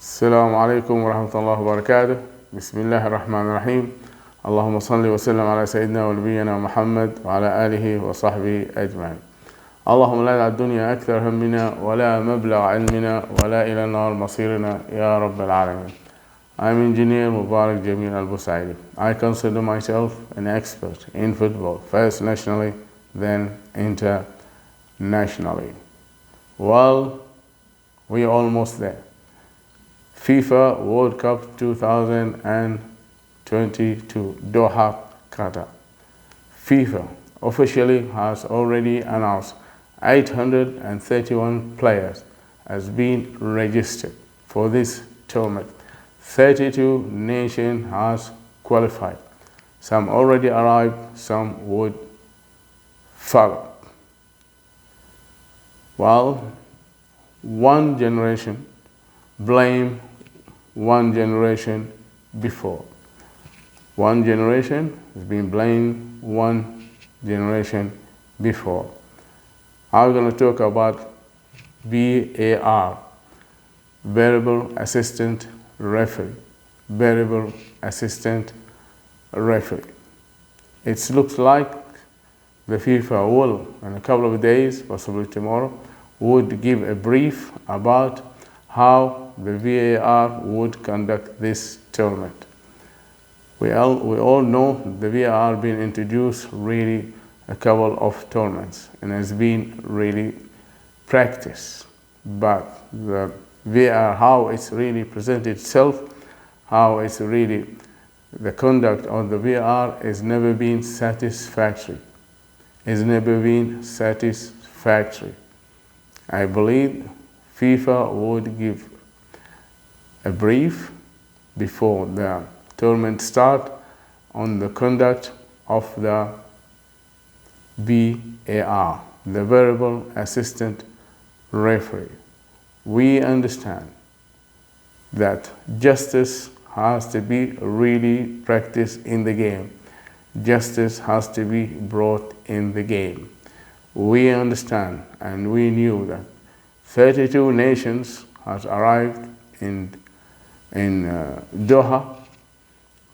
السلام عليكم ورحمة الله وبركاته. بسم الله الرحمن الرحيم. اللهم صل وسلم على سيدنا ونبينا محمد وعلى آله وصحبه أجمعين. اللهم لا تدع الدنيا أكثر همنا ولا مبلغ علمنا ولا إلى النار مصيرنا يا رب العالمين. I'm engineer Mubarak Jamil Al-Busaidi. I consider myself an expert in football, first nationally, then internationally. Well, we're almost there. FIFA World Cup 2022, Doha, Qatar. FIFA officially has already announced 831 players has been registered for this tournament. 32 nations has qualified. Some already arrived, some would follow. Well, one generation blame one generation before. One generation has been blamed one generation before. I'm going to talk about VAR, Variable Assistant Referee. Variable Assistant Referee. It looks like the FIFA will, in a couple of days, possibly tomorrow, would give a brief about how the VAR would conduct this tournament. We all know the VAR been introduced really a couple of tournaments and has been really practiced. But the VAR, how it's really presented itself, how it's really the conduct of the VAR has never been satisfactory. Has never been satisfactory. I believe FIFA would give a brief before the tournament start on the conduct of the VAR, the Variable Assistant Referee. We understand that justice has to be really practiced in the game. Justice has to be brought in the game. We understand and we knew that 32 nations has arrived in Doha,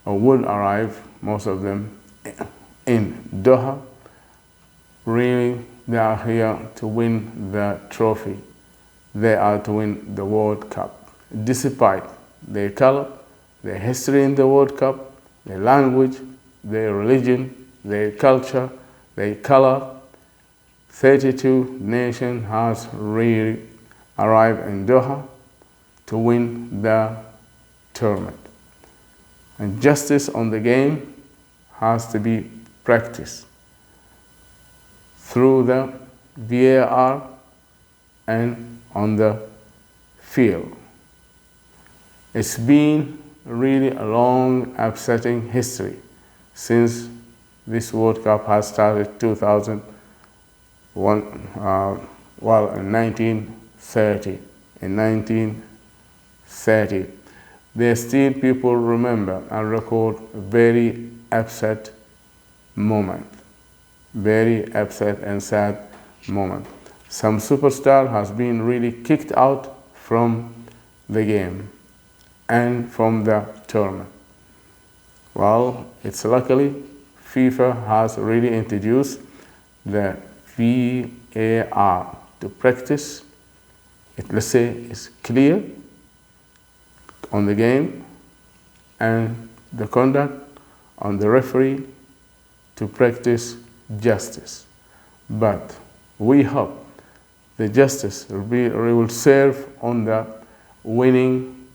or will arrive, most of them in Doha. Really, they are here to win the trophy. They are to win the World Cup. Despite their color, their history in the World Cup, their language, their religion, their culture, their color, 32 nations has really arrived in Doha to win the tournament. And justice on the game has to be practiced through the VAR and on the field. It's been really a long, upsetting history since this World Cup has started 2001, in 1930. In 1930, there still people remember and record a very upset moment, very upset and sad moment. Some superstar has been really kicked out from the game and from the tournament. Well, it's luckily FIFA has really introduced the VAR to practice. Let's say it's clear on the game and the conduct on the referee to practice justice. But we hope the justice will serve on the winning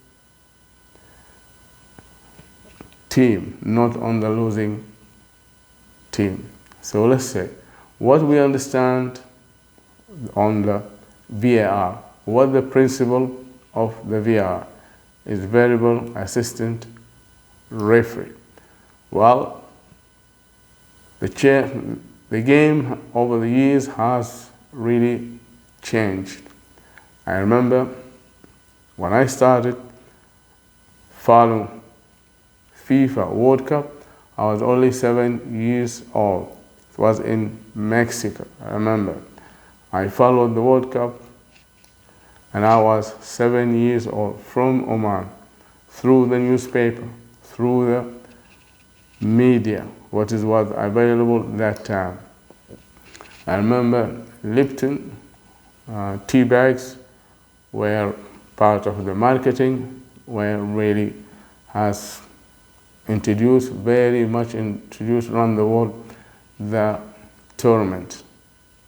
team, not on the losing team. So let's say what we understand on the VAR, what the principle of the VAR is, Variable Assistant Referee. Well, the game over the years has really changed. I remember when I started following FIFA World Cup, I was only 7 years old. It was in Mexico, I remember. I followed the World Cup and I was 7 years old, from Oman, through the newspaper, through the media, what was available that time. I remember Lipton tea bags were part of the marketing, were really has introduced, very much introduced around the world, the tournament.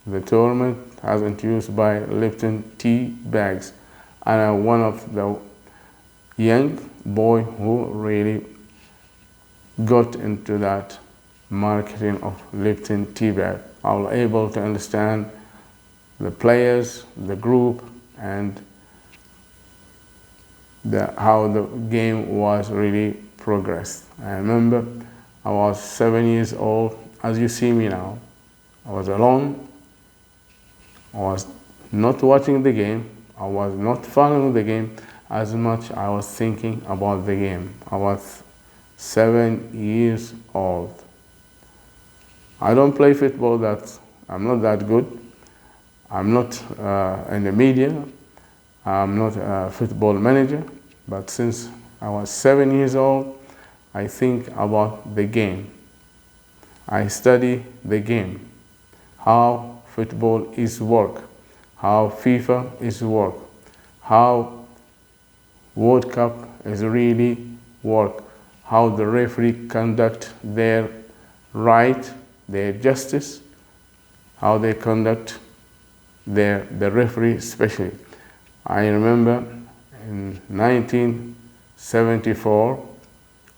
The tournament has introduced by Lipton tea bags, and I'm one of the young boy who really got into that marketing of Lipton tea bag. I was able to understand the players, the group, and how the game was really progressed. I remember I was 7 years old, as you see me now. I was alone. I was not watching the game. I was not following the game as much. I was thinking about the game. I was 7 years old. I don't play football. I'm not that good. I'm not in the media. I'm not a football manager. But since I was 7 years old, I think about the game. I study the game, how football is work, how FIFA is work, how World Cup is really work, how the referee conduct their right, their justice, how they conduct the referee especially. I remember in 1974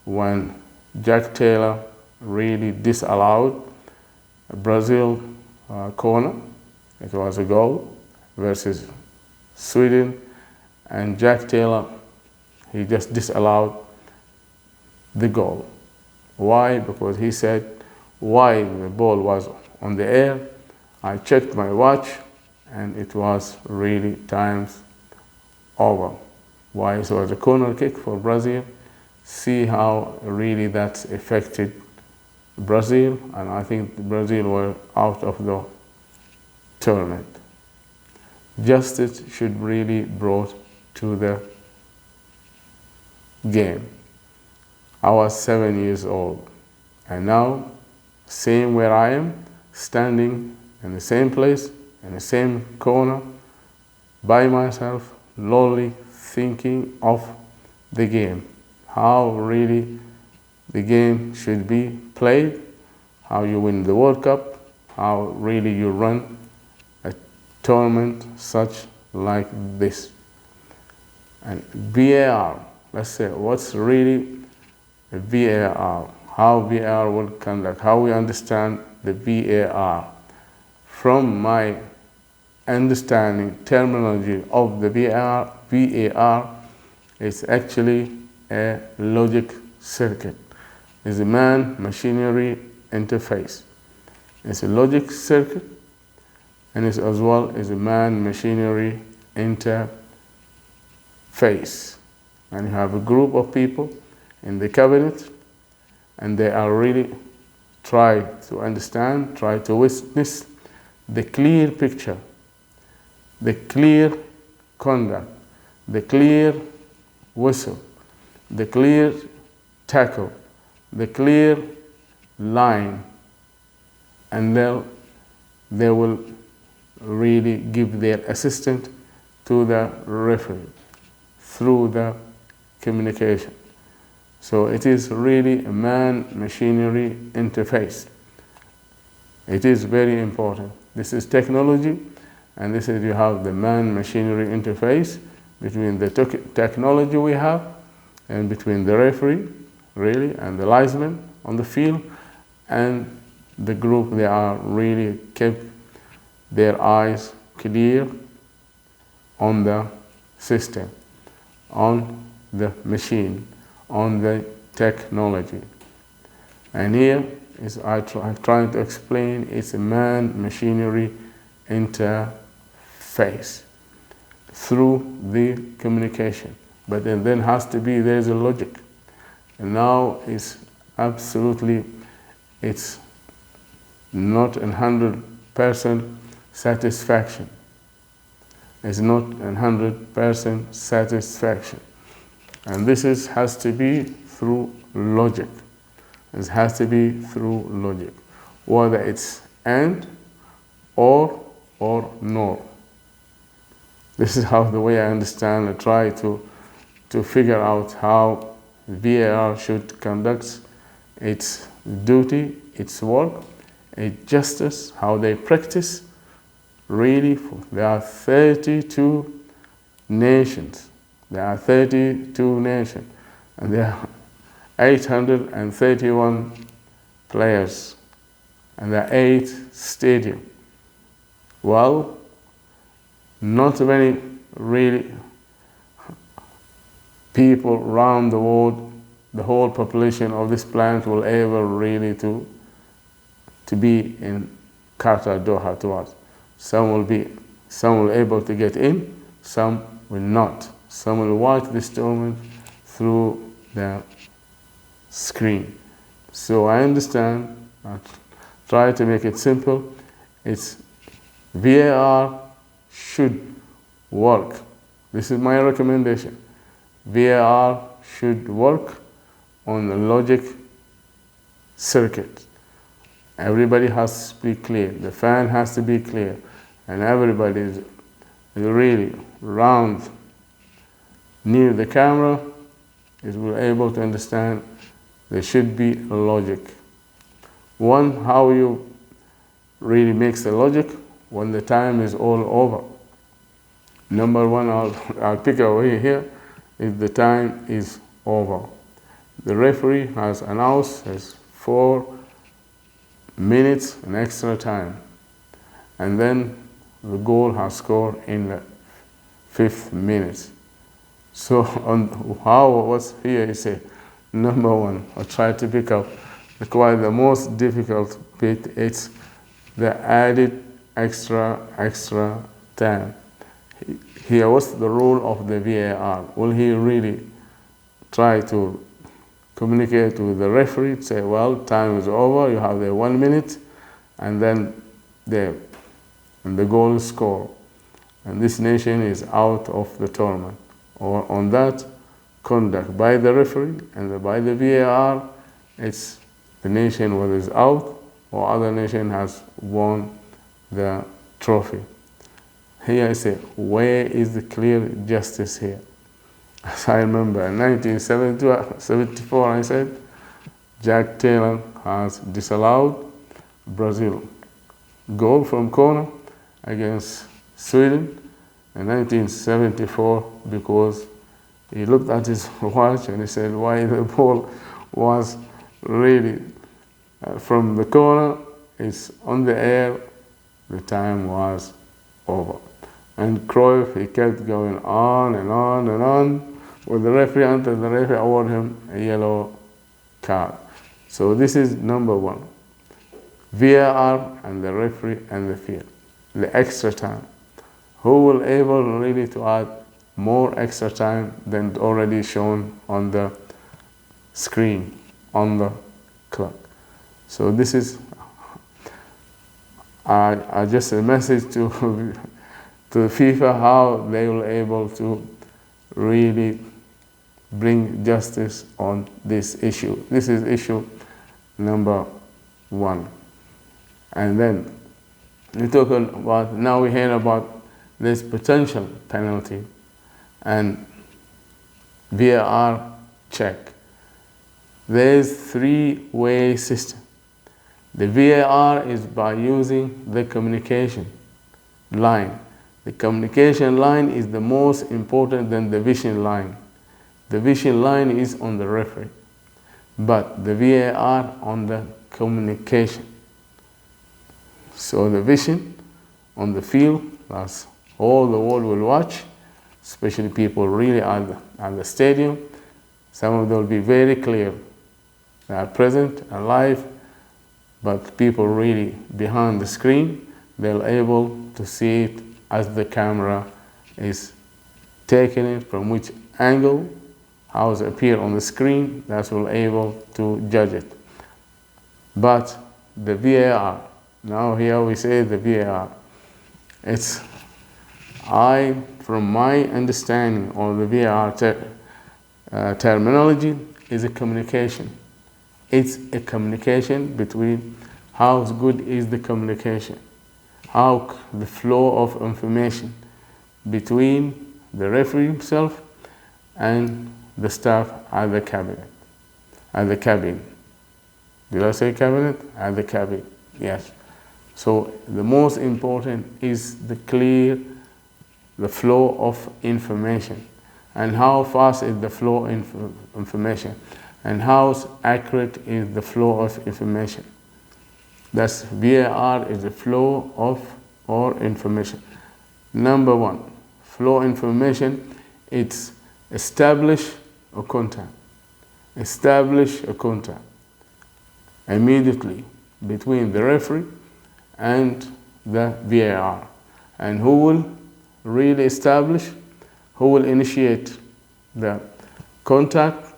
when Jack Taylor really disallowed Brazil corner. It was a goal versus Sweden, and Jack Taylor, he just disallowed the goal. Why? Because he said, while the ball was on the air, I checked my watch and it was really times over. Why? So it was a corner kick for Brazil. See how really that's affected Brazil, and I think Brazil were out of the tournament. Justice should really brought to the game. I was 7 years old, and now same where I am, standing in the same place, in the same corner, by myself, lonely, thinking of the game, how really the game should be played, how you win the World Cup, how really you run a tournament such like this. And VAR, let's say, what's really a VAR? How VAR will conduct, how we understand the VAR. From my understanding terminology of the VAR is actually a logic circuit. It's a man-machinery interface. It's a logic circuit, and it's as well as a man-machinery interface. And you have a group of people in the cabinet, and they are really try to understand, try to witness the clear picture, the clear conduct, the clear whistle, the clear tackle, the clear line, and they will really give their assistance to the referee through the communication. So it is really a man-machinery interface. It is very important. This is technology, and this is, you have the man-machinery interface between the technology we have and between the referee, really, and the linesman on the field, and the group. They are really kept their eyes clear on the system, on the machine, on the technology. And here is I'm trying to explain, it's a man-machinery interface through the communication. But then has to be, there's a logic. And now it's absolutely, it's not 100% satisfaction. is not 100% satisfaction. And this has to be through logic. It has to be through logic, whether it's and or nor. This is how the way I understand and try to figure out how VAR should conduct its duty, its work, its justice, how they practice. Really, there are 32 nations. There are 32 nations, and there are 831 players, and there are 8 stadiums. Well, not many really people around the world, the whole population of this planet will ever really to be in Qatar, Doha to us. Some will able to get in, some will not. Some will watch this tournament through the screen. So I understand, I try to make it simple. It's VAR should work. This is my recommendation. VAR should work on the logic circuit. Everybody has to be clear. The fan has to be clear. And everybody is really round near the camera is able to understand there should be a logic. One, how you really makes the logic when the time is all over. Number one, I'll pick away here, if the time is over. The referee has announced as 4 minutes an extra time, and then the goal has scored in the 5th minute. So on what's here is a number one. I'll try to pick up quite the most difficult bit. It's the added extra time. Here, what's the role of the VAR? Will he really try to communicate with the referee, say, well, time is over, you have the 1 minute, and then the goal is scored, and this nation is out of the tournament? Or on that conduct by the referee and by the VAR, it's the nation whether is out or other nation has won the trophy. Here I say, where is the clear justice here? As I remember in 1974, I said, Jack Taylor has disallowed Brazil goal from corner against Sweden in 1974 because he looked at his watch and he said why the ball was really from the corner, it's on the air, the time was over. And Cruyff, he kept going on and on and on with the referee until the referee awarded him a yellow card. So this is number one. VAR and the referee and the field. The extra time. Who will able really to add more extra time than already shown on the screen, on the clock? So this is just a message to FIFA how they will able to really bring justice on this issue. This is issue number one. And then we talk about, now we hear about this potential penalty and VAR check. There's 3-way system. The VAR is by using the communication line. The communication line is the most important than the vision line. The vision line is on the referee, but the VAR on the communication. So the vision on the field, that's all the world will watch, especially people really at the stadium. Some of them will be very clear. They are present and live, but people really behind the screen, they're able to see it as the camera is taking it, from which angle, how it appears on the screen, that's will able to judge it. But the VAR, now here we say the VAR, it's from my understanding of the VAR terminology, is a communication. It's a communication between how good is the communication, how the flow of information between the referee himself and the staff at the cabinet, at the cabin. Did I say cabinet? At the cabin, yes. So the most important is the flow of information, and how fast is the flow of information, and how accurate is the flow of information. That's VAR is the flow of or information. Number one, flow information, it's establish a contact. Establish a contact immediately between the referee and the VAR. And who will really establish, who will initiate the contact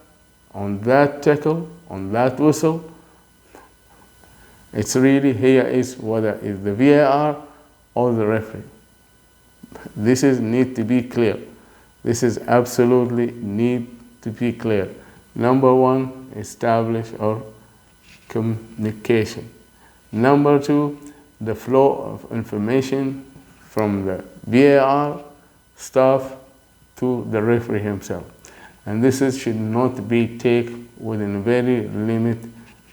on that tackle, on that whistle? It's really here is whether it's the VAR or the referee. This is need to be clear. This is absolutely need to be clear. Number one, establish or communication. Number two, the flow of information from the VAR staff to the referee himself. And this should not be taken within a very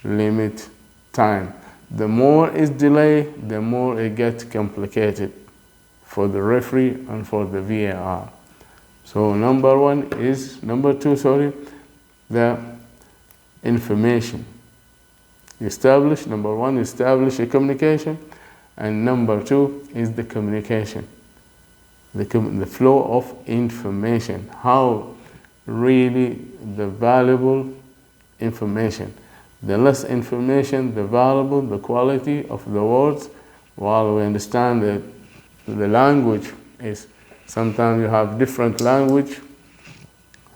limit time. The more is delayed, the more it gets complicated for the referee and for the VAR. So number two, the information. Number one, establish a communication, and number two is the communication. The flow of information, how really the valuable information. The less information, the valuable, the quality of the words. While we understand that the language is, sometimes you have different language.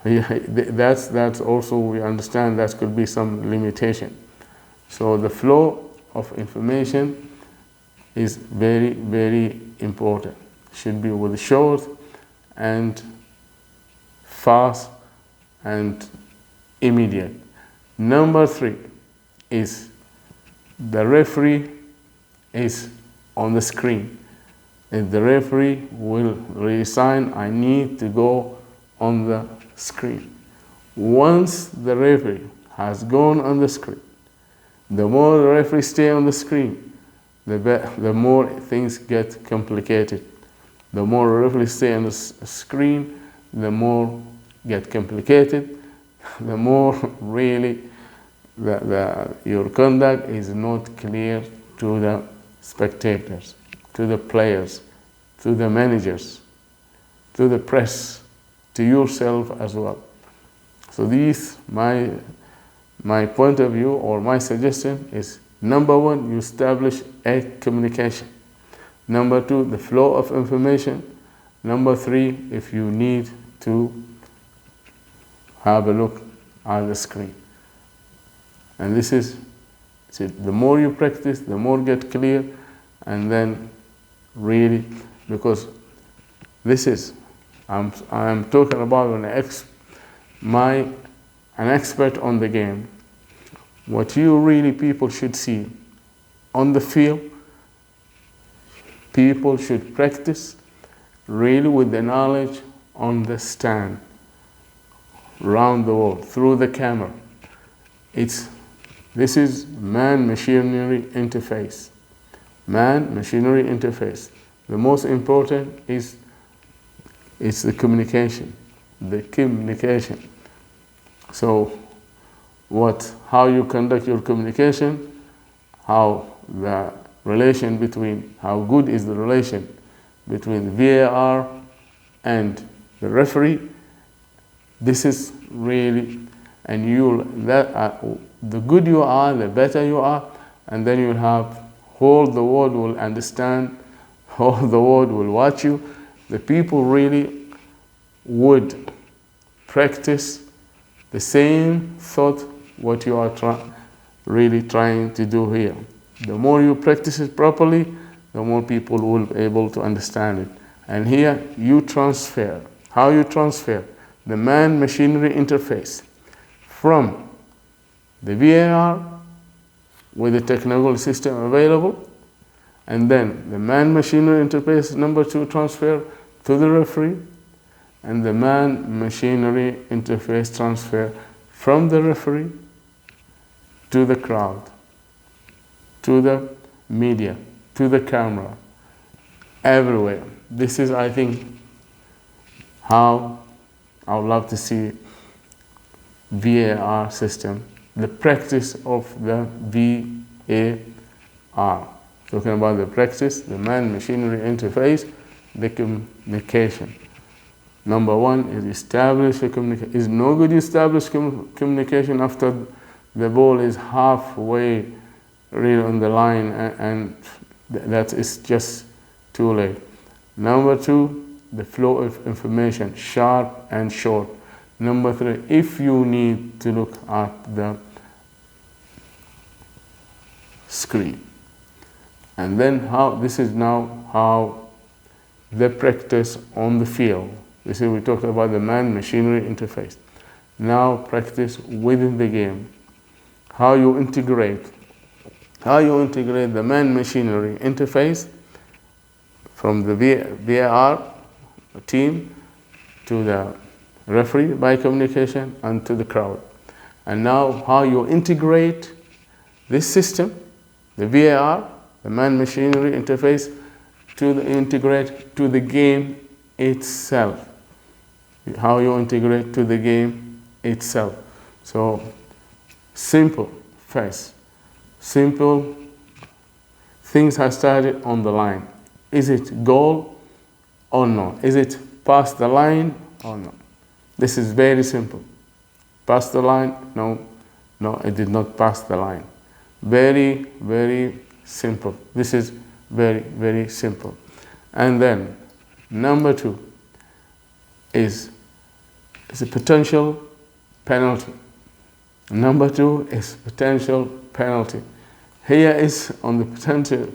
That's also, we understand that could be some limitation. So the flow of information is very important. Should be with short and fast and immediate. Number three is the referee is on the screen. If the referee will resign, I need to go on the screen. Once the referee has gone on the screen, the more the referee stay on the screen, the more things get complicated. The more the referee stay on the screen, the more get complicated, the more really your conduct is not clear to the spectators, to the players, to the managers, to the press, to yourself as well. So these, my point of view or my suggestion is, number one, you establish a communication. Number two, the flow of information. Number three, if you need to have a look at the screen. And this is, the more you practice, the more get clear, and then really, because this is, I'm talking about an expert on the game. What you really people should see on the field, people should practice really with the knowledge on the stand, around the world, through the camera. This is man-machinery interface. Man-machinery interface. The most important is the communication. The communication. So how you conduct your communication, how the relation between, how good is the relation between VAR and the referee. This is really, and the good you are, the better you are, and then you'll have, whole the world will understand, whole the world will watch you. The people really would practice the same thought what you are really trying to do here. The more you practice it properly, the more people will be able to understand it. And here you transfer. How you transfer? The man-machinery interface from the VAR with the technical system available, and then the man-machinery interface number 2 transfer to the referee, and the man-machinery interface transfer from the referee to the crowd, to the media, to the camera, everywhere. This is, I think, how I would love to see VAR system, the practice of the VAR. Talking about the practice, the man-machinery interface, the communication. Number 1 is establish a communication. It's no good establish communication after the ball is halfway really on the line, and that is just too late. Number 2, the flow of information, sharp and short. Number 3, if you need to look at the screen. And then this is now how the practice on the field. This is, we talked about the man-machinery interface. Now practice within the game. How you integrate the man-machinery interface from the VAR team to the referee by communication and to the crowd. And now how you integrate this system, the VAR, the man-machinery interface, integrate to the game itself. How you integrate to the game itself. So simple first. Simple things have started on the line. Is it goal or no? Is it past the line or no? This is very simple. Pass the line? No, it did not pass the line. Very, very simple. This is very, very simple. And then number 2 is a potential penalty. Number 2 is potential penalty. Here is on the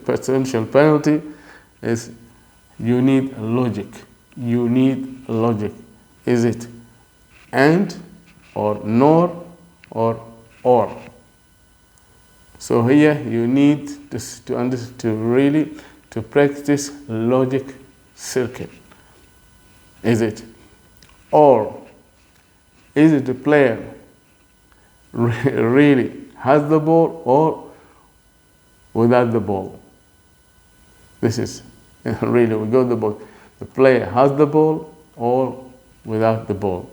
potential penalty is you need logic. You need logic. Is it and or nor or or? So here you need to really practice logic circuit. Is it or? Is it the player really has the ball or without the ball? This is really, we got the ball. The player has the ball or without the ball.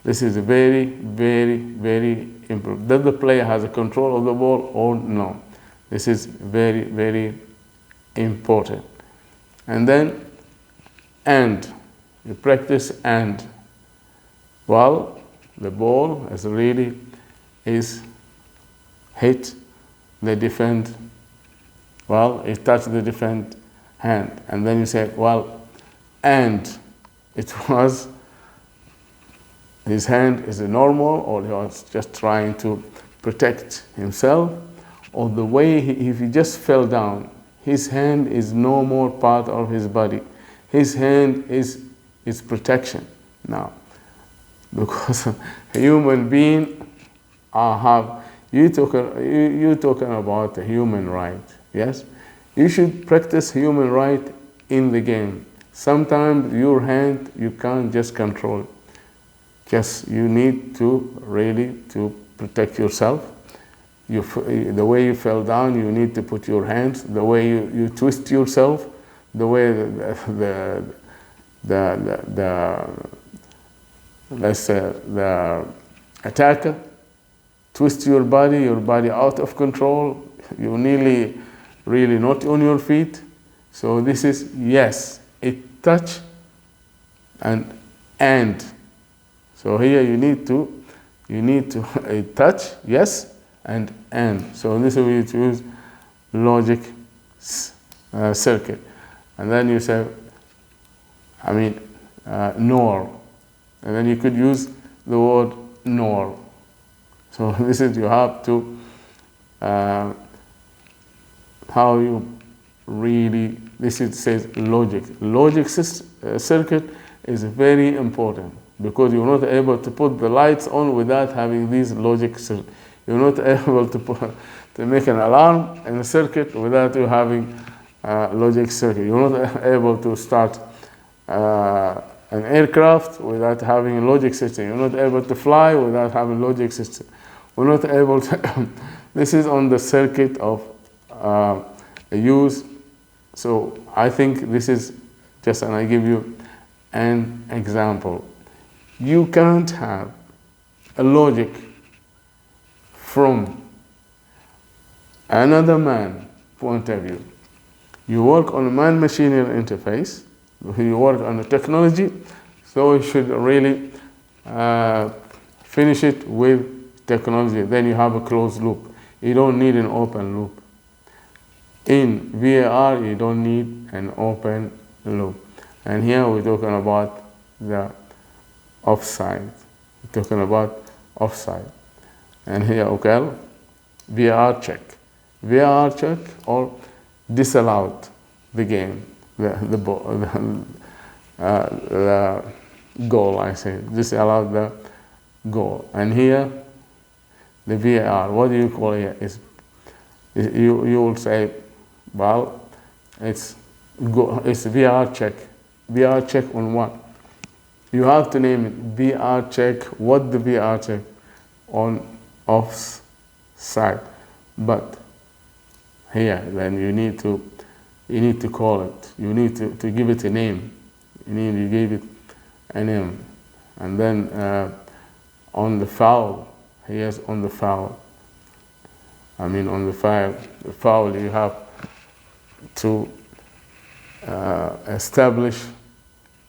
This is very, very, very important. Does the player has a control of the ball or no? This is very, very important. And then you practice and. Well, the ball is hit the defend. Well, it touched the defend hand, and then you say, well, and it was his hand is normal, or he was just trying to protect himself, or the way if he just fell down, his hand is no more part of his body. His hand is protection now, because a human being you talking about a human right, yes? You should practice human right in the game. Sometimes your hand you can't just control. Just you need to really to protect yourself. The way you fell down, you need to put your hands. The way you twist yourself, the way let's say the attacker twist your body out of control. You're nearly really not on your feet. So this is yes, it touch and. So here you need to touch, yes, and. So this is where you choose logic circuit. And then you say, nor. And then you could use the word nor. So this is, you have to, how you really, this it says logic. Logic circuit is very important because you're not able to put the lights on without having these logic circuits. You're not able to make an alarm in a circuit without you having a logic circuit. You're not able to start an aircraft without having a logic system. You're not able to fly without having a logic system. We're not able to. This is on the circuit of use. So I think this is just, and I give you an example. You can't have a logic from another man point of view. You work on a man-machinery interface, you work on the technology, so you should really finish it with technology. Then you have a closed loop. You don't need an open loop. In VAR, you don't need an open loop. And here we're talking about the offside. We're talking about offside. And here, okay, VAR check. VAR check or disallowed the game, the goal, I say. Disallowed the goal. And here, the VAR, what do you call it? You will say, well, it's VAR check. VAR check on what? You have to name it VAR check. What the VAR check on offside? But here, then you need to call it. You need to give it a name. You give it a name, and then on the foul. Here's on the foul. On the foul, you have to establish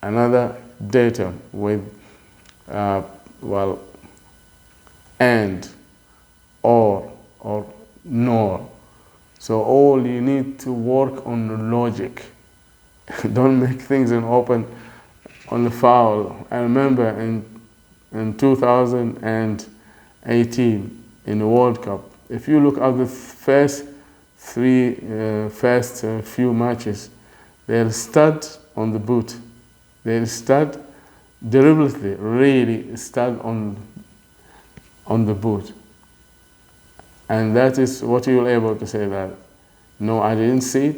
another data with, and, or nor. So all you need to work on the logic. Don't make things in open on the foul. I remember in 2018 in the World Cup, if you look at the first few matches, they're stud on the boot. They're stud deliberately, really stud on the boot. And that is what you're able to say that, no, I didn't see it.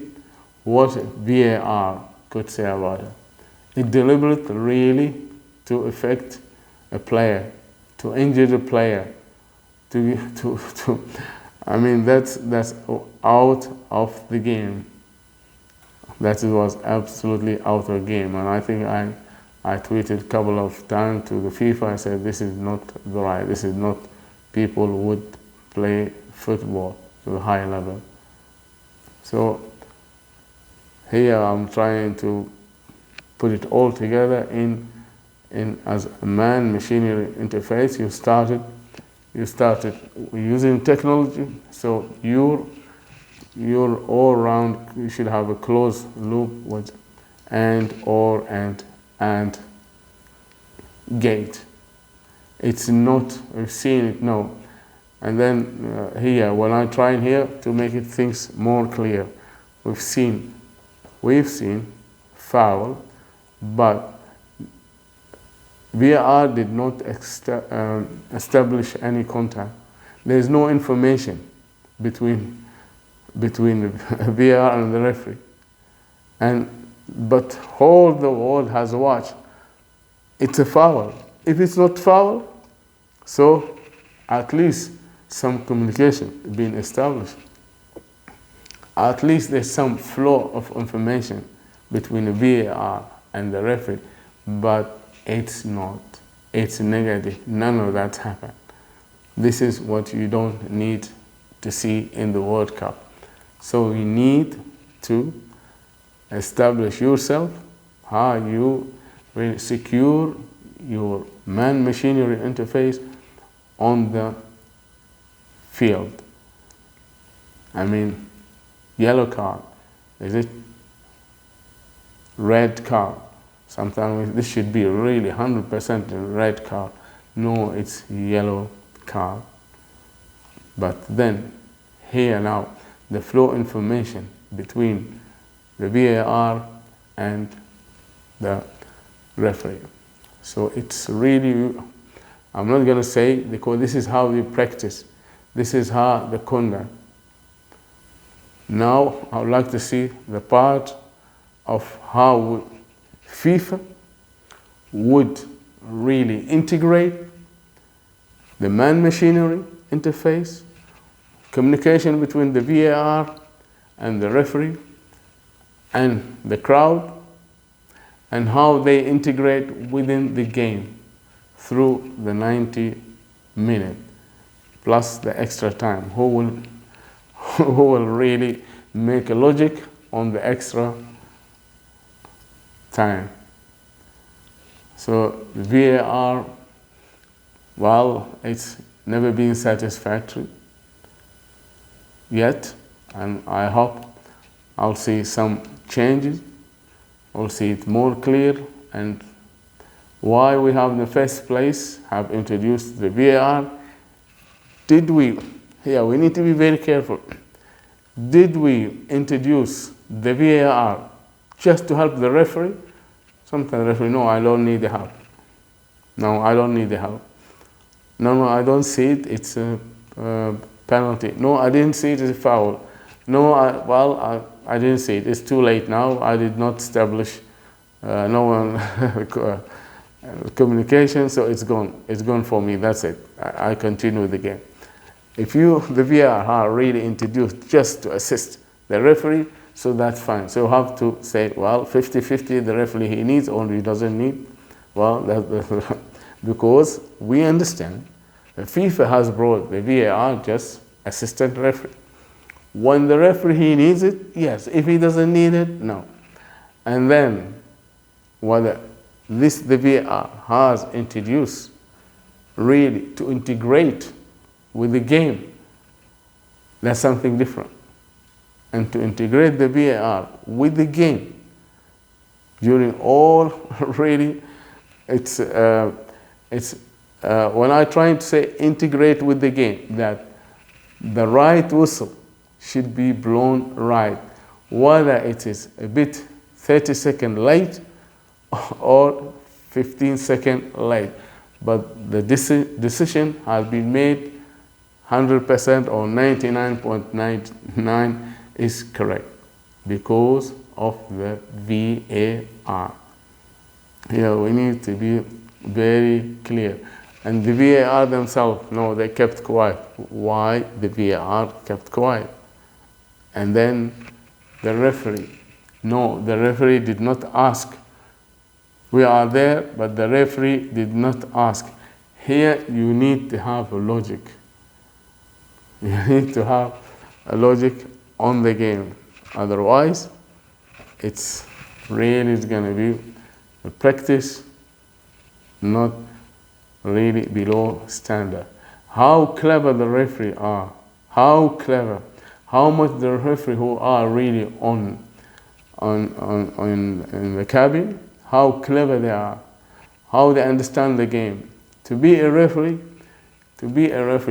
What VAR could say about it. It deliberately really to affect a player, to injure the player, that's out of the game. That was absolutely out of the game. And I think I tweeted a couple of times to the FIFA. I said, this is not the right. This is not people who would play football to a high level. So here I'm trying to put it all together in as a man-machinery interface. You started using technology, so you're all around. You should have a closed loop with and, or, and gate. It's not, we've seen it now. And then here, when I try here to make it things more clear, we've seen foul, but VAR did not establish any contact. There is no information between the VAR and the referee. But all the world has watched. It's a foul. If it's not foul, so at least some communication being established. At least there's some flow of information between the VAR and the referee, but it's not. It's negative. None of that happened. This is what you don't need to see in the World Cup. So you need to establish yourself how you will secure your man-machinery interface on the field. Yellow card. Is it red card? Sometimes this should be really 100% a red card. No, it's yellow card. But then, here now, the flow information between the VAR and the referee. So it's really, I'm not going to say, because this is how we practice. This is how the conduct. Now, I would like to see the part of how FIFA would really integrate the man-machinery interface, communication between the VAR and the referee and the crowd, and how they integrate within the game through the 90 minutes plus the extra time. Who will really make a logic on the extra time? So the VAR, well, it's never been satisfactory yet, and I hope I'll see some changes. I'll see it more clear, and why we have in the first place have introduced the VAR. Did we, here we need to be very careful. Did we introduce the VAR just to help the referee? Sometimes the referee, no, I don't need the help. No, I don't need the help. No, I don't see it, it's a penalty. No, I didn't see it, it's a foul. No, I didn't see it, it's too late now. I did not establish communication, so it's gone. It's gone for me, that's it. I continue with the game. If the VAR are really introduced just to assist the referee, so that's fine. So you have to say, well, 50-50, the referee he needs or he doesn't need. Well, because we understand that FIFA has brought the VAR just assistant referee. When the referee he needs it, yes. If he doesn't need it, no. And then whether the VAR has introduced really to integrate with the game, that's something different. And to integrate the VAR with the game during all really, it's when I try to say integrate with the game, that the right whistle should be blown right, whether it is a bit 30 seconds late or 15 seconds late. But the decision has been made 100% or 99.99 is correct because of the VAR. Here we need to be very clear. And the VAR themselves, no, they kept quiet. Why the VAR kept quiet? And then the referee, no, the referee did not ask. We are there, but the referee did not ask. Here you need to have a logic. You need to have a logic on the game. Otherwise, it's really going to be a practice not really below standard. How clever the referee are. How clever. How much the referee who are really in the cabin, how clever they are. How they understand the game. To be a referee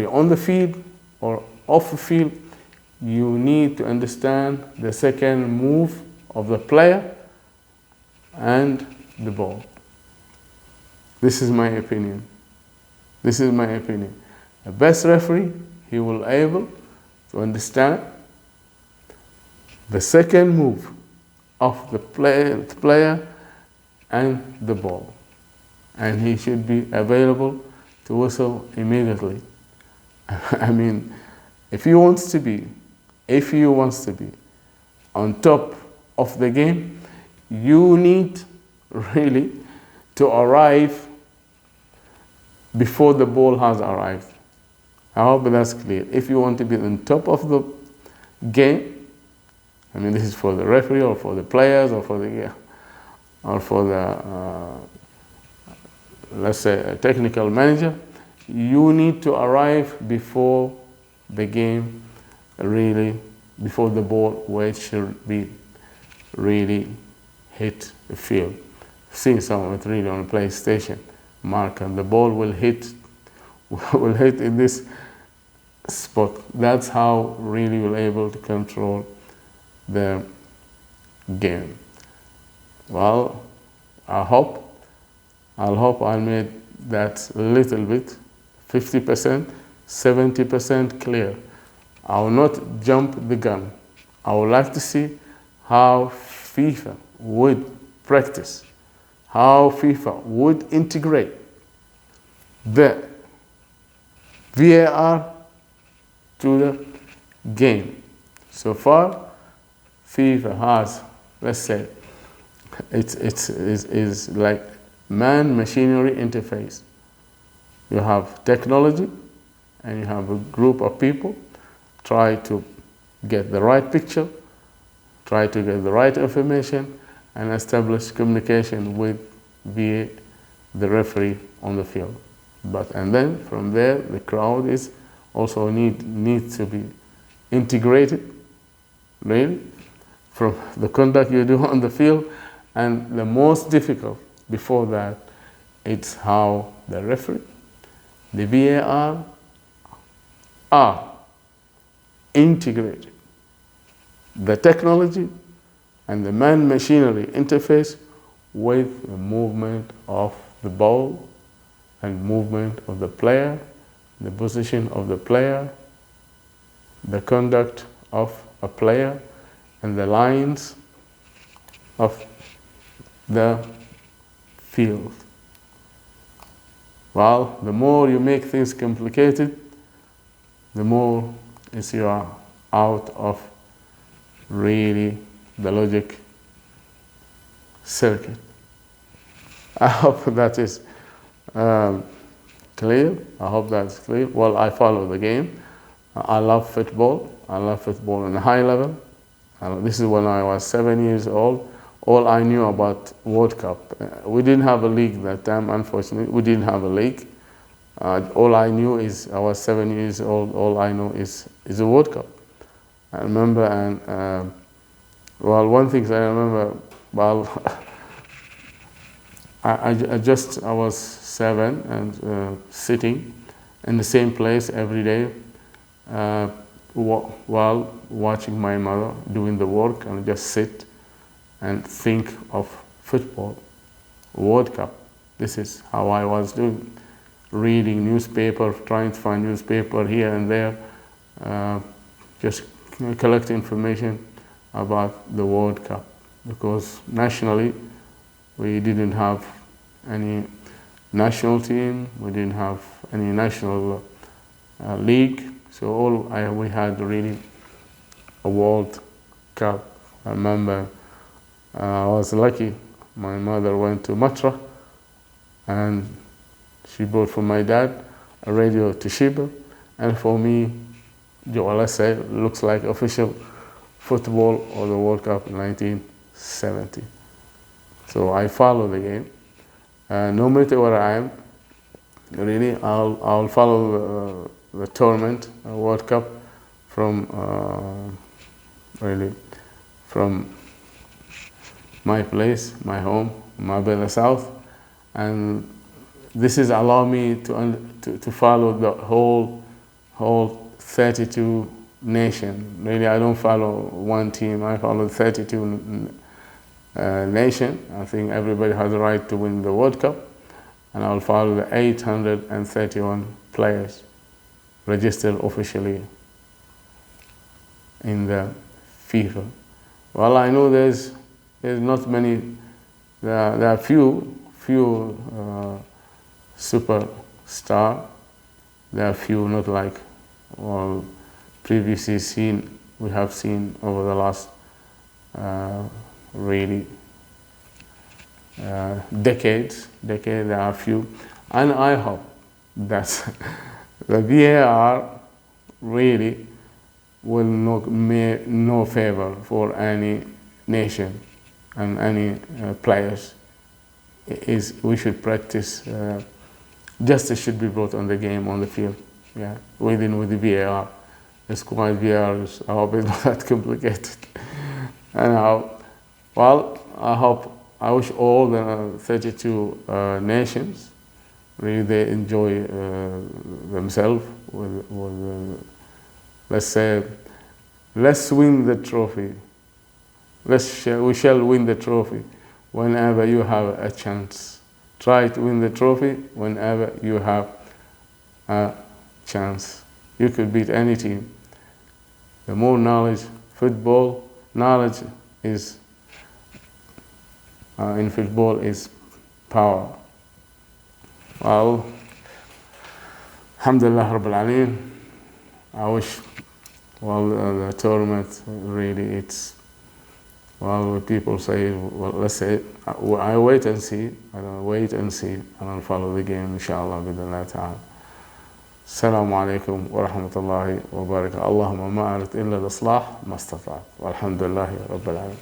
on the field or off the field, you need to understand the second move of the player and the ball. This is my opinion. This is my opinion. The best referee, he will able to understand the second move of the player and the ball. And he should be available to whistle immediately. I mean, if he wants to be on top of the game, you need really to arrive before the ball has arrived. I hope that's clear. If you want to be on top of the game, I mean, this is for the referee or for the players or for the let's say a technical manager, you need to arrive before the game, really, before the ball, where it should be really hit the field. Seen some of it really on a PlayStation marker. The ball will hit in this spot. That's how really you're able to control the game. Well, I'll made that little bit, 50%, 70% clear. I will not jump the gun. I would like to see how FIFA would practice, how FIFA would integrate the VAR to the game. So far, FIFA has, let's say, it's like man-machinery interface. You have technology and you have a group of people try to get the right picture, try to get the right information, and establish communication with the referee on the field. And then from there, the crowd is also needs to be integrated, really, from the conduct you do on the field. And the most difficult before that, it's how the referee, the VAR are integrated. The technology and the man-machinery interface with the movement of the ball and movement of the player, the position of the player, the conduct of a player, and the lines of the field. Well, the more you make things complicated, the more you are out of really the logic circuit. I hope that is clear. I hope that's clear. Well, I follow the game. I love football. I love football on a high level. This is when I was 7 years old. All I knew about World Cup. We didn't have a league that time, unfortunately. We didn't have a league. All I knew is I was 7 years old. All I know is a World Cup. I remember, and well, one thing I remember, well, I was 7 and sitting in the same place every day while watching my mother doing the work, and just sit and think of football, World Cup. This is how I was doing, reading newspaper, trying to find newspaper here and there, just collect information about the World Cup, because nationally we didn't have any national team, we didn't have any national league, so we had really a World Cup. I remember I was lucky. My mother went to Matra and she bought for my dad a radio Toshiba, and for me, let's say, looks like official football or the World Cup in 1970. So I follow the game. No matter where I am, really, I'll follow the tournament, World Cup, from my place, my home, Marbella South, and this is allow me to follow the whole 32 nation. Really, I don't follow one team. I follow 32 nation. I think everybody has the right to win the World Cup, and I'll follow the 831 players registered officially in the FIFA. Well, I know there's not many. There are few superstar. There are few, not like previously seen. We have seen over the last really decades. There are few, and I hope that the VAR really will no favor for any nation and any players. We should practice. Justice should be brought on the game, on the field. Yeah, with the VAR. It's quite VAR. I hope it's not that complicated. Anyhow, well, I wish all the 32 nations really they enjoy themselves with let's say, let's win the trophy We shall win the trophy whenever you have a chance. Try to win the trophy whenever you have a chance. You could beat any team. The more knowledge, football knowledge is in football is power. Well, alhamdulillah rabbil alameen. I wish, well, the tournament really, it's, well, people say, well, let's say, I wait and see, I'll wait and see, and I'll follow the game, inshallah, bid'Allah ta'ala. السلام عليكم ورحمة الله وبركاته. اللهم ما أردت إلا الإصلاح ما استطعت والحمد لله رب العالمين.